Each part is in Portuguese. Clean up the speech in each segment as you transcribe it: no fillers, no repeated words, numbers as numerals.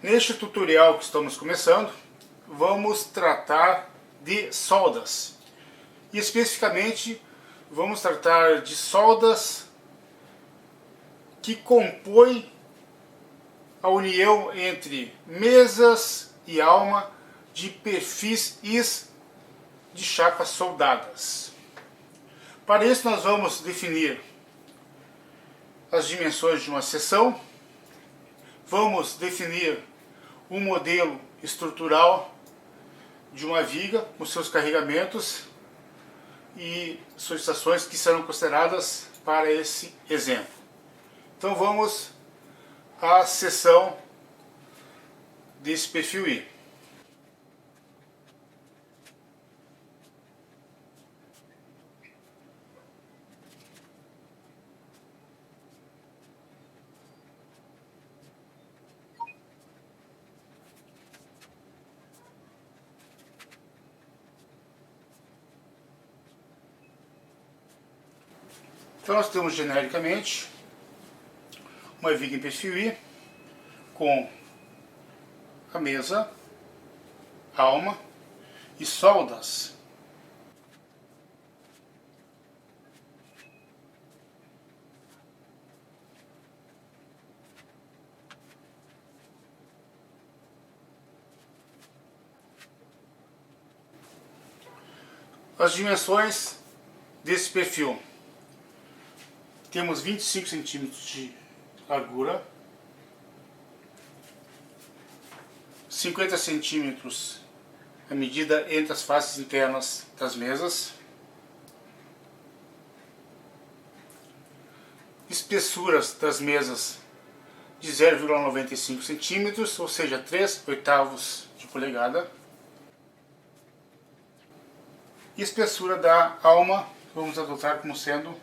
Neste tutorial que estamos começando, vamos tratar de soldas. E especificamente, vamos tratar de soldas que compõem a união entre mesas e alma de perfis IS de chapas soldadas. Para isso nós vamos definir as dimensões de uma seção, vamos definir um modelo estrutural de uma viga com seus carregamentos e solicitações que serão consideradas para esse exemplo. Então vamos à seção desse perfil I. Então nós temos genericamente uma viga em perfil I com a mesa, alma e soldas. As dimensões desse perfil: temos 25 centímetros de largura, 50 centímetros a medida entre as faces internas das mesas, espessuras das mesas de 0,95 centímetros, ou seja, 3/8 de polegada, e espessura da alma vamos adotar como sendo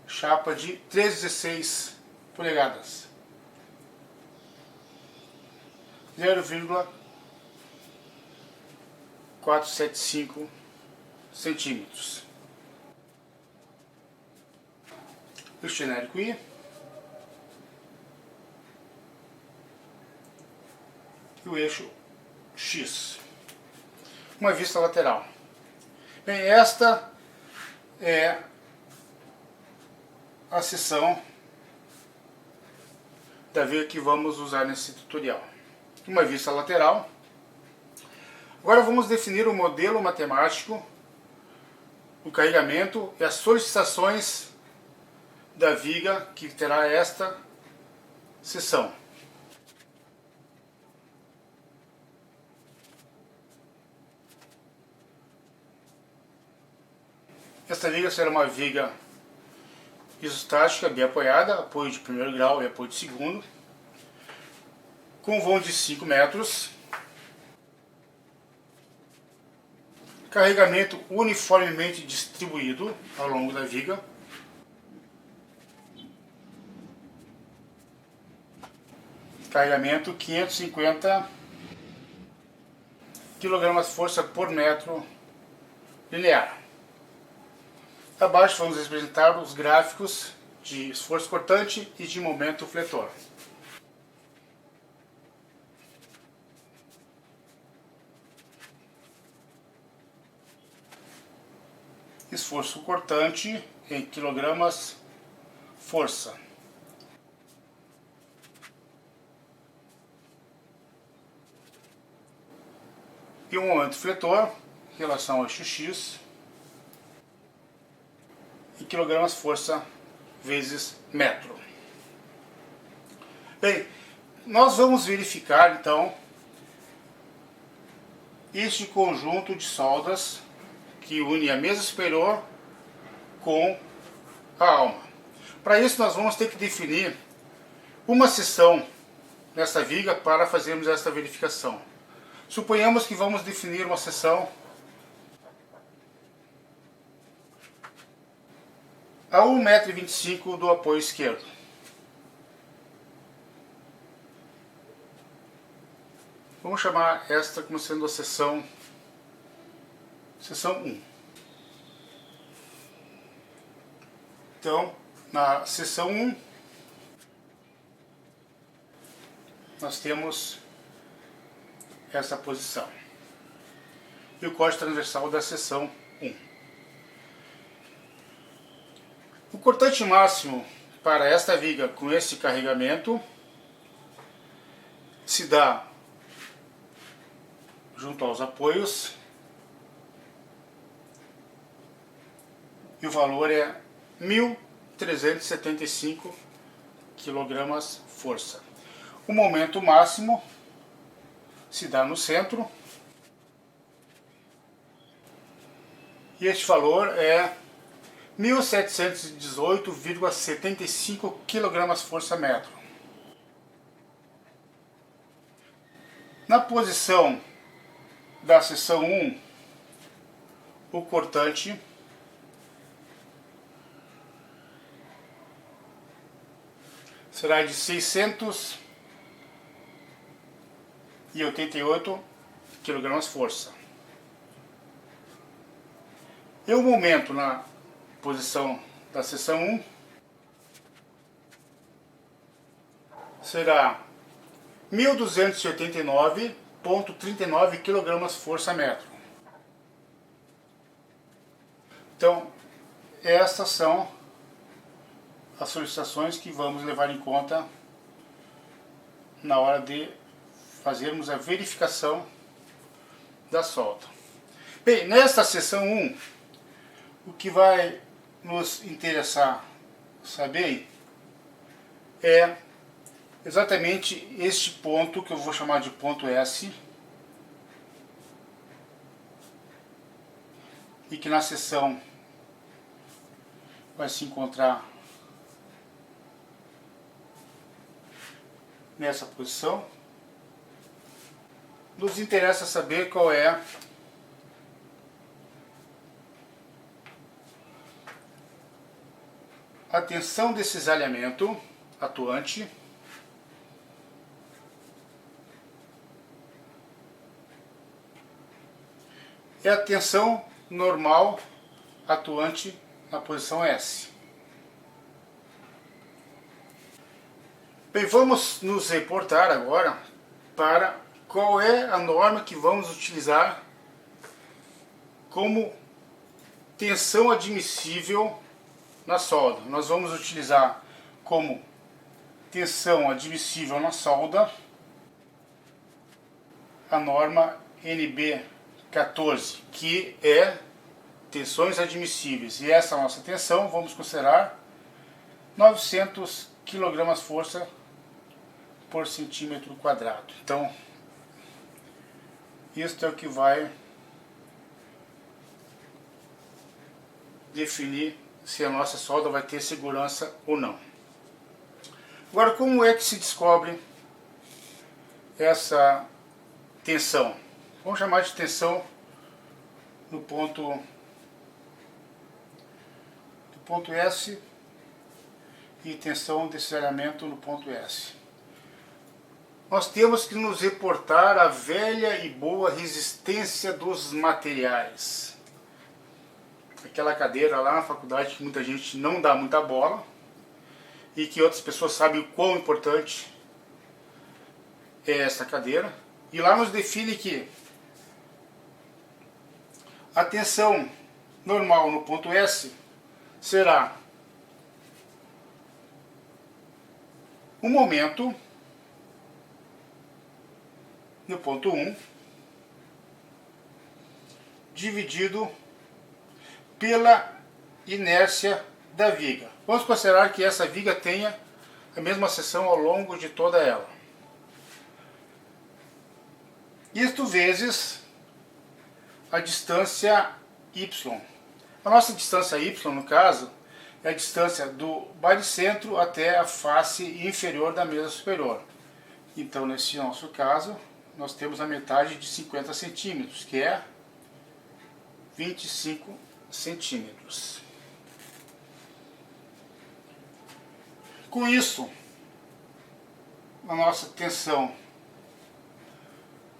chapa de 3/16 polegadas, 0,475 centímetros. O genérico I. E o eixo X. Uma vista lateral. Bem, esta é a seção da viga que vamos usar nesse tutorial. Uma vista lateral. Agora vamos definir o modelo matemático, o carregamento e as solicitações da viga que terá esta seção. Esta viga será uma viga isostática bem apoiada, apoio de primeiro grau e apoio de segundo, com vão de 5 metros, carregamento uniformemente distribuído ao longo da viga, carregamento 550 kgf por metro linear. Abaixo vamos apresentar os gráficos de esforço cortante e de momento fletor. Esforço cortante em quilogramas força. E o momento fletor em relação ao eixo X em quilogramas força vezes metro. Bem, nós vamos verificar então este conjunto de soldas que une a mesa superior com a alma. Para isso nós vamos ter que definir uma seção nessa viga para fazermos esta verificação. Suponhamos que vamos definir uma seção a 1,25 m do apoio esquerdo. Vamos chamar esta como sendo a seção 1. Então, na seção 1, nós temos essa posição. E o corte transversal da seção 1. O cortante máximo para esta viga com esse carregamento se dá junto aos apoios e o valor é 1.375 kgfm. O momento máximo se dá no centro e este valor é 1.718,75 kgfm. Na posição da seção 1, o cortante será de 688 kgfm. E o momento na posição da seção 1 será 1.289,39 kgfm. Então, essas são as solicitações que vamos levar em conta na hora de fazermos a verificação da solda. Bem, nesta seção 1, o que vai nos interessar saber é exatamente este ponto que eu vou chamar de ponto S, e que na seção vai se encontrar nessa posição. Nos interessa saber qual é a tensão desse cisalhamento atuante e a tensão normal atuante na posição S. Bem, vamos nos reportar agora para qual é a norma que vamos utilizar como tensão admissível na solda. Nós vamos utilizar como tensão admissível na solda a norma NB14, que é tensões admissíveis. E essa nossa tensão vamos considerar 900 kgfm por centímetro quadrado. Então, isto é o que vai definir se a nossa solda vai ter segurança ou não. Agora, como é que se descobre essa tensão? Vamos chamar de tensão no ponto S e tensão de cisalhamento no ponto S. Nós temos que nos reportar a velha e boa resistência dos materiais. Aquela cadeira lá na faculdade que muita gente não dá muita bola e que outras pessoas sabem o quão importante é essa cadeira. E lá nos define que a tensão normal no ponto S será o momento no ponto 1 dividido pela inércia da viga. Vamos considerar que essa viga tenha a mesma seção ao longo de toda ela. Isto vezes a distância y. A nossa distância y, no caso, é a distância do baricentro até a face inferior da mesa superior. Então, nesse nosso caso, nós temos a metade de 50 centímetros, que é 25 centímetros. Com isso, a nossa tensão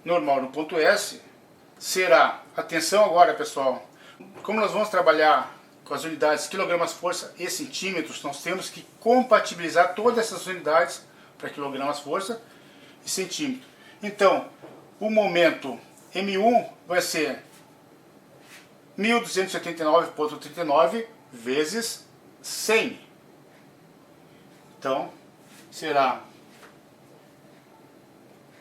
normal no ponto S será a tensão agora, pessoal. Como nós vamos trabalhar com as unidades quilogramas-força e centímetros, nós temos que compatibilizar todas essas unidades para quilogramas-força centímetros. Então, o momento M1 vai ser 1279,39 vezes 100. Então, será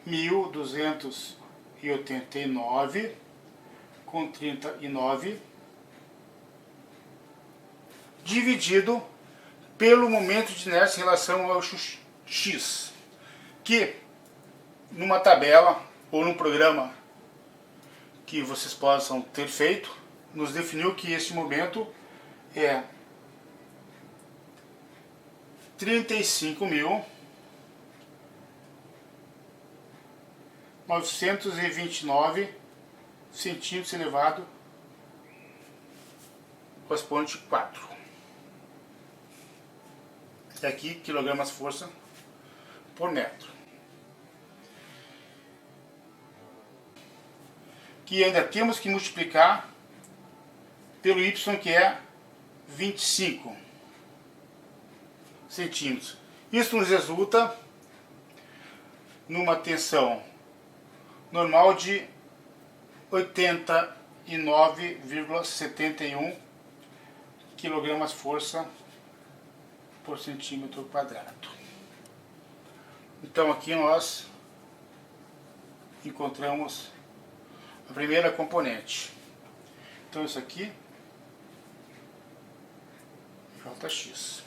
1289,39 dividido pelo momento de inércia em relação ao x, que numa tabela ou num programa que vocês possam ter feito, nos definiu que esse momento é 35.929 centímetros elevado corresponde 4. E aqui quilogramas força por metro. Que ainda temos que multiplicar pelo y, que é 25 centímetros. Isso nos resulta numa tensão normal de 89,71 quilogramas força por centímetro quadrado. Então aqui nós encontramos a primeira componente. Então isso aqui Jx.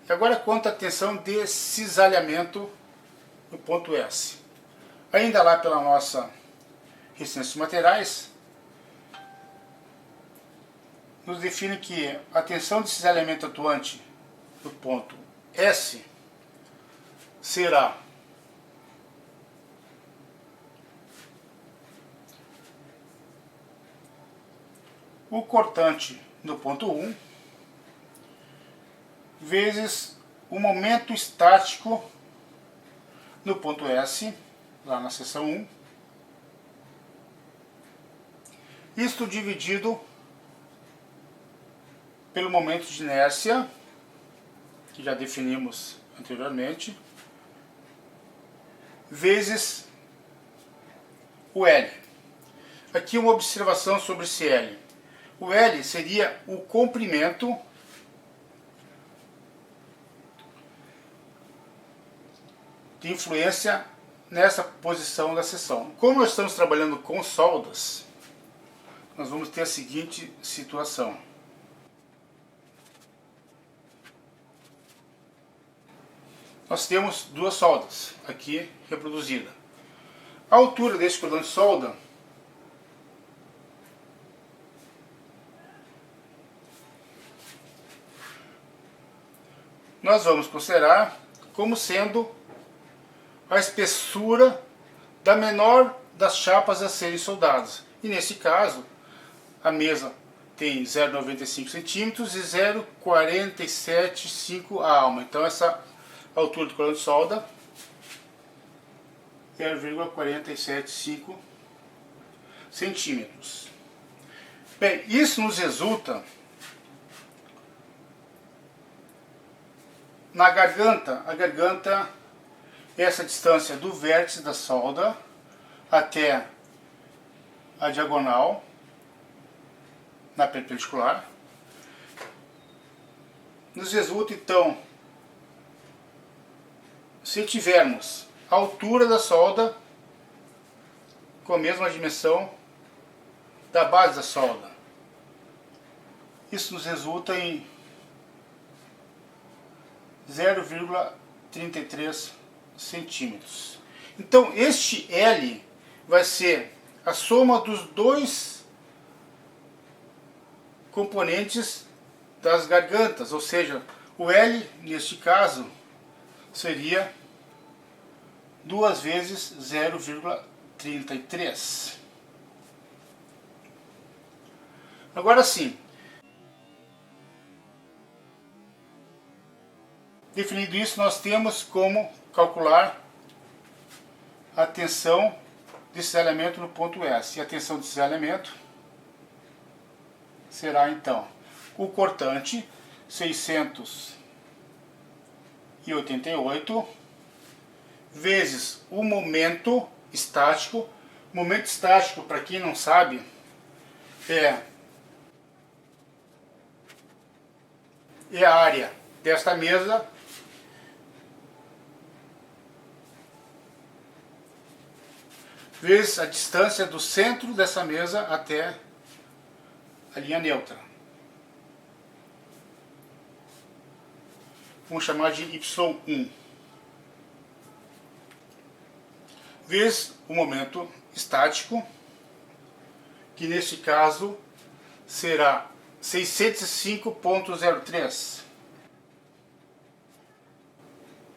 E agora quanto à tensão de cisalhamento no ponto S. Ainda lá pela nossa resistência de materiais, nos define que a tensão de cisalhamento atuante no ponto S será o cortante no ponto 1 vezes o momento estático no ponto S, lá na seção 1, isto dividido pelo momento de inércia, que já definimos anteriormente, vezes o L. Aqui uma observação sobre esse L. O L seria o comprimento de influência nessa posição da seção. Como nós estamos trabalhando com soldas, nós vamos ter a seguinte situação. Nós temos duas soldas aqui reproduzidas. A altura desse cordão de solda nós vamos considerar como sendo a espessura da menor das chapas a serem soldadas. E nesse caso, a mesa tem 0,95 centímetros e 0,475 a alma. Então essa altura do cordão de solda 0,475 centímetros. Bem, isso nos resulta na garganta. A garganta é essa distância do vértice da solda até a diagonal na perpendicular. Nos resulta então, se tivermos a altura da solda com a mesma dimensão da base da solda, isso nos resulta em 0,33 centímetros. Então este L vai ser a soma dos dois componentes das gargantas, ou seja, o L neste caso seria 2 vezes 0,33. Agora sim, definido isso, nós temos como calcular a tensão de cisalhamento no ponto S. E a tensão de cisalhamento será então o cortante 600 1.488 vezes o momento estático. Momento estático, para quem não sabe, é a área desta mesa vezes a distância do centro dessa mesa até a linha neutra. Vamos chamar de Y1. Vezes o momento estático, que neste caso será 605,03.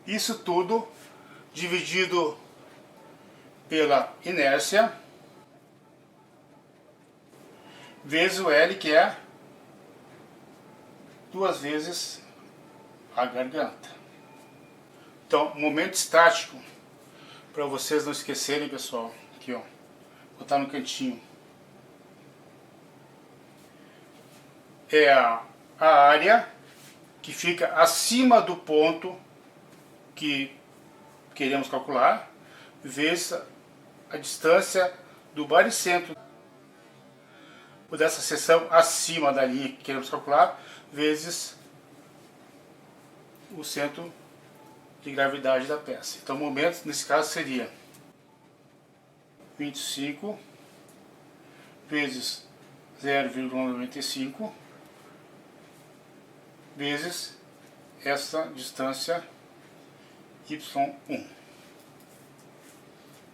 Isso tudo dividido pela inércia, vezes o L, que é 2 vezes a garganta. Então, momento estático, para vocês não esquecerem, pessoal, aqui ó, vou botar no cantinho, é a área que fica acima do ponto que queremos calcular, vezes a distância do baricentro dessa seção acima da linha que queremos calcular, vezes o centro de gravidade da peça. Então, o momento, nesse caso, seria 25 vezes 0,95 vezes essa distância Y1.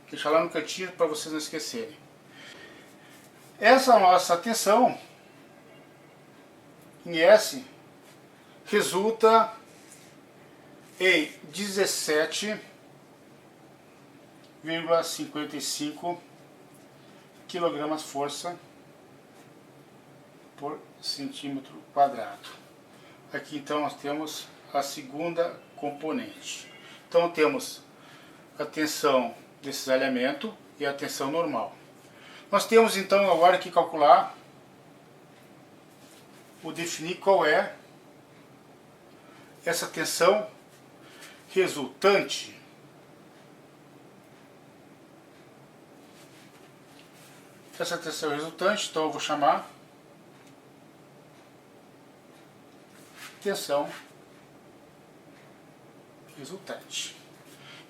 Deixar lá no cantinho para vocês não esquecerem. Essa nossa tensão em S resulta em 17,55 kgf por centímetro quadrado. Aqui então nós temos a segunda componente. Então temos a tensão desse cisalhamento e a tensão normal. Nós temos então agora que calcular ou definir qual é essa tensão resultante. Essa tensão resultante, então eu vou chamar tensão resultante.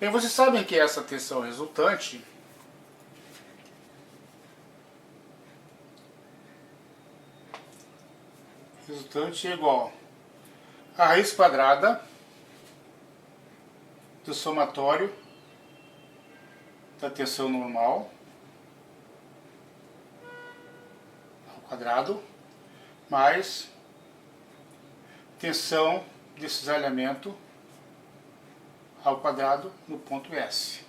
Bem, vocês sabem que essa tensão resultante é igual a raiz quadrada do somatório da tensão normal ao quadrado mais tensão de cisalhamento ao quadrado no ponto S.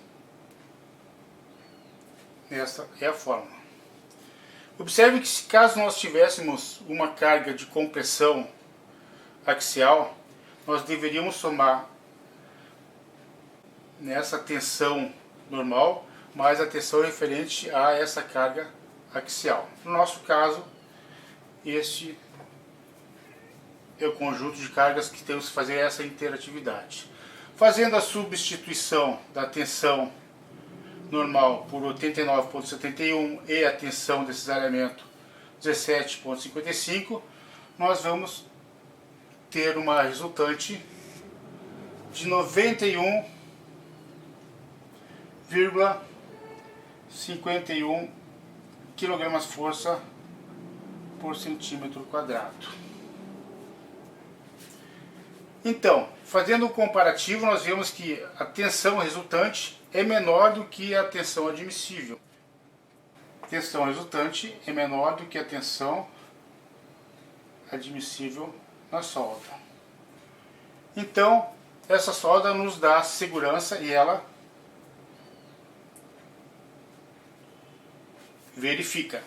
Essa é a fórmula. Observe que, se caso nós tivéssemos uma carga de compressão axial, nós deveríamos somar nessa tensão normal mais a tensão referente a essa carga axial. No nosso caso, este é o conjunto de cargas que temos que fazer essa interatividade. Fazendo a substituição da tensão normal por 89,71 e a tensão de cisalhamento 17,55, nós vamos ter uma resultante de 91,51 kgf por centímetro quadrado. Então, fazendo um comparativo, nós vemos que a tensão resultante é menor do que a tensão admissível. A tensão resultante é menor do que a tensão admissível na solda. Então, essa solda nos dá segurança e ela verifica.